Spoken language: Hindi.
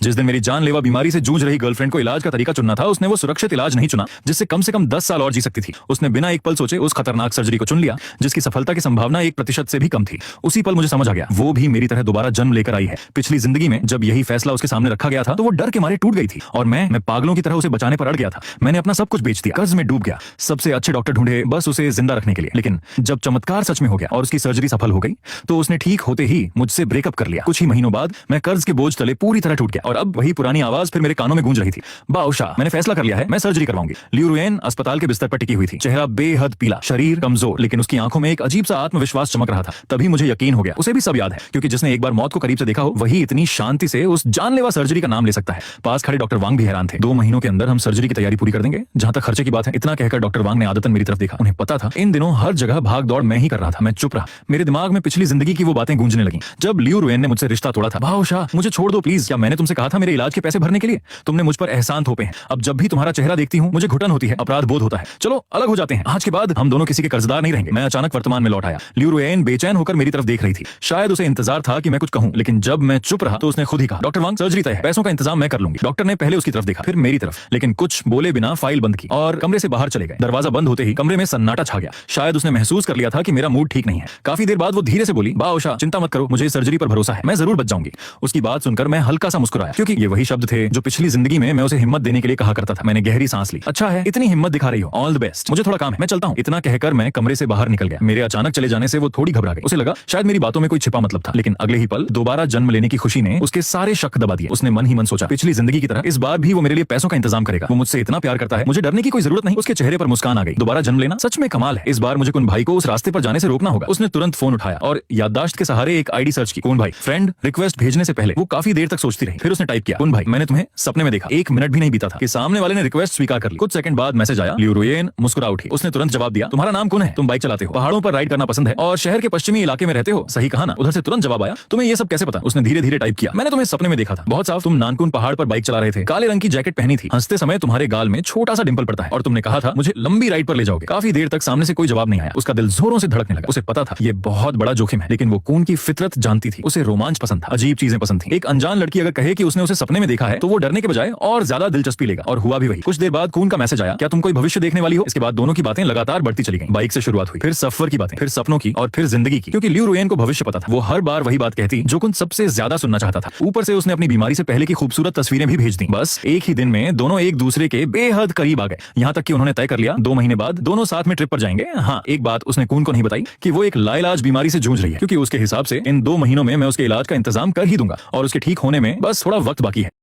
जिस दिन मेरी जानलेवा बीमारी से जूझ रही गर्लफ्रेंड को इलाज का तरीका चुनना था, उसने वो सुरक्षित इलाज नहीं चुना जिससे कम से कम 10 साल और जी सकती थी। उसने बिना एक पल सोचे उस खतरनाक सर्जरी को चुन लिया जिसकी सफलता की संभावना 1% से भी कम थी। उसी पल मुझे समझ आ गया, वो भी मेरी तरह दोबारा जन्म लेकर आई है। पिछली जिंदगी में जब यही फैसला उसके सामने रखा गया था तो वो डर के मारे टूट गई थी और मैं पागलों की तरह उसे बचाने पर अड़ गया था। मैंने अपना सब कुछ बेच दिया, कर्ज में डूब गया, सबसे अच्छे डॉक्टर ढूंढे बस उसे जिंदा रखने के लिए। लेकिन जब चमत्कार सच में हो गया और उसकी सर्जरी सफल हो गई तो उसने ठीक होते ही मुझसे ब्रेकअप कर लिया। कुछ ही महीनों बाद मैं कर्ज के बोझ तले पूरी तरह टूट गया और अब वही पुरानी आवाज फिर मेरे कानों में गूंज रही थी, बाउशा मैंने फैसला कर लिया है, मैं सर्जरी करवाऊंगी। लियू रुएन अस्पताल के बिस्तर पर टिकी हुई थी, चेहरा बेहद पीला, शरीर कमजोर, लेकिन उसकी आंखों में एक अजीब सा आत्मविश्वास चमक रहा था। तभी मुझे यकीन हो गया, उसे भी सब याद है, क्योंकि जिसने एक बार मौत को करीब से देखा हो वही इतनी शांति से उस जानलेवा सर्जरी का नाम ले सकता है। पास खड़े डॉक्टर वांग भी हैरान थे। 2 महीनों के अंदर हम सर्जरी की तैयारी पूरी कर देंगे, जहां तक खर्चे की बात है। इतना कहकर डॉक्टर वांग ने आदतन मेरी तरफ देखा। उन्हें पता था इन दिनों हर जगह भाग दौड़ मैं ही कर रहा था। मैं चुप रहा, मेरे दिमाग में पिछली जिंदगी की वो बातें गूंजने लगी जब लियू रुएन ने मुझसे रिश्ता तोड़ा था। बादशाह मुझे छोड़ दो प्लीज, क्या मैंने तुमसे कहा था मेरे इलाज के पैसे भरने के लिए? तुमने मुझ पर एहसान थोपे हैं। अब जब भी तुम्हारा चेहरा देखती हूँ मुझे घुटन होती है, अपराध बोध होता है। चलो अलग हो जाते हैं, आज के बाद हम दोनों किसी के कर्जदार नहीं रहेंगे। मैं अचानक वर्तमान में लौट आया। लियू रुएन बेचैन होकर मेरी तरफ देख रही थी। शायद उसे इंतजार था कि मैं कुछ कहूं, लेकिन जब मैं चुप रहा तो उसने खुद ही कहा, डॉक्टर वांग सर्जरी तय है, पैसों का इंतजाम मैं कर लूंगी। डॉक्टर ने पहले उसकी तरफ देखा फिर मेरी तरफ, लेकिन कुछ बोले बिना फाइल बंद की और कमरे से बाहर चले गए। दरवाजा बंद होते ही कमरे में सन्नाटा छा गया। शायद उसने महसूस कर लिया था कि मेरा मूड ठीक नहीं है। काफी देर बाद वो धीरे से बोली, बादशाह चिंता मत करो, मुझे सर्जरी पर भरोसा है, मैं जरूर बच जाऊंगी। उसकी बात सुनकर मैं हल्का सा मुस्कुराया, क्योंकि ये वही शब्द थे जो पिछली जिंदगी में मैं उसे हिम्मत देने के लिए कहा करता था। मैंने गहरी सांस ली। अच्छा है, इतनी हिम्मत दिखा रही हो, ऑल द बेस्ट, मुझे थोड़ा काम है, मैं चलता हूँ। इतना कहकर मैं कमरे से बाहर निकल गया। मेरे अचानक चले जाने से वो थोड़ी घबरा गई। उसे लगा शायद मेरी बातों में कोई छिपा मतलब था, लेकिन अगले ही पल दोबारा जन्म लेने की खुशी ने उसके सारे शक दबा दिए। उसने मन ही मन सोचा, पिछली जिंदगी की तरह इस बार भी वो मेरे लिए पैसों का इंतजाम करेगा। वो मुझसे इतना प्यार करता है, मुझे डरने की कोई जरूरत नहीं। उसके चेहरे पर मुस्कान आ गई। दोबारा जन्म लेना सच में कमाल है। इस बार मुझे कुन भाई को उस रास्ते पर जाने से रोकना होगा। उसने तुरंत फोन उठाया और याददाश्त के सहारे एक आईडी सर्च की। कुन भाई फ्रेंड रिक्वेस्ट भेजने से पहले वो काफी देर तक सोचती रही। फिर उसने टाइप किया, कुन भाई मैंने तुम्हें सपने में देखा। 1 मिनट भी नहीं बीता था कि सामने वाले ने रिक्वेस्ट स्वीकार कर ली। कुछ सेकंड बाद मैसेज आया, लियू रुएन मुस्कुरा उठी। उसने तुरंत जवाब दिया, तुम्हारा नाम कुन है, तुम बाइक चलाते हो, पहाड़ों पर राइड करना पसंद है और शहर के पश्चिमी इलाके में रहते हो, सही कहा ना? उधर से तुरंत जवाब आया, तुम्हें ये सब कैसे पता? उसने धीरे धीरे टाइप किया, मैंने तुम्हें सपने में देखा था, बहुत साफ, तुम नानकुन पहाड़ पर बाइक चला रहे थे, काले रंग की जैकेट पहनी थी, हंसते समय तुम्हारे गाल में छोटा सा डिंपल पड़ता है और तुमने कहा था मुझे लंबी राइड पर ले जाओगे। काफी देर तक सामने से कोई जवाब नहीं आया। उसका दिल जोरों से धड़कने लगा। उसे पता था ये बहुत बड़ा जोखिम है, लेकिन वो कून की फितरत जानती थी। उसे रोमांच पसंद था, अजीब चीजें पसंद थी। एक अनजान लड़की अगर कहे कि उसने उसे सपने में देखा है तो वो डरने के बजाय और ज्यादा दिलचस्पी लेगा, और हुआ भी वही। कुछ देर बाद कून का मैसेज आया, क्या तुम कोई भविष्य देखने वाली हो? इसके बाद दोनों की बातें लगातार बढ़ती चली गई। बाइक से शुरुआत हुई, फिर सफर की बातें, फिर सपनों की और फिर जिंदगी की, क्योंकि लियू रुएन को भविष्य पता था। वो हर बार वही बात कहती जो कुन सबसे ज्यादा सुनना चाहता था। ऊपर से उसने अपनी बीमारी से पहले की खूबसूरत तस्वीरें भी भेज दी। बस एक ही दिन में दोनों एक दूसरे के बेहद करीब आ गए, यहाँ तक कि उन्होंने तय कर लिया 2 महीने बाद दोनों साथ में ट्रिप पर जाएंगे। हाँ, एक बात उसने कून को नहीं बताई कि वो एक लाइलाज बीमारी से जूझ रही है, क्योंकि उसके हिसाब से इन 2 महीनों में मैं उसके इलाज का इंतजाम कर ही दूंगा और उसके ठीक होने में बस थोड़ा वक्त बाकी है।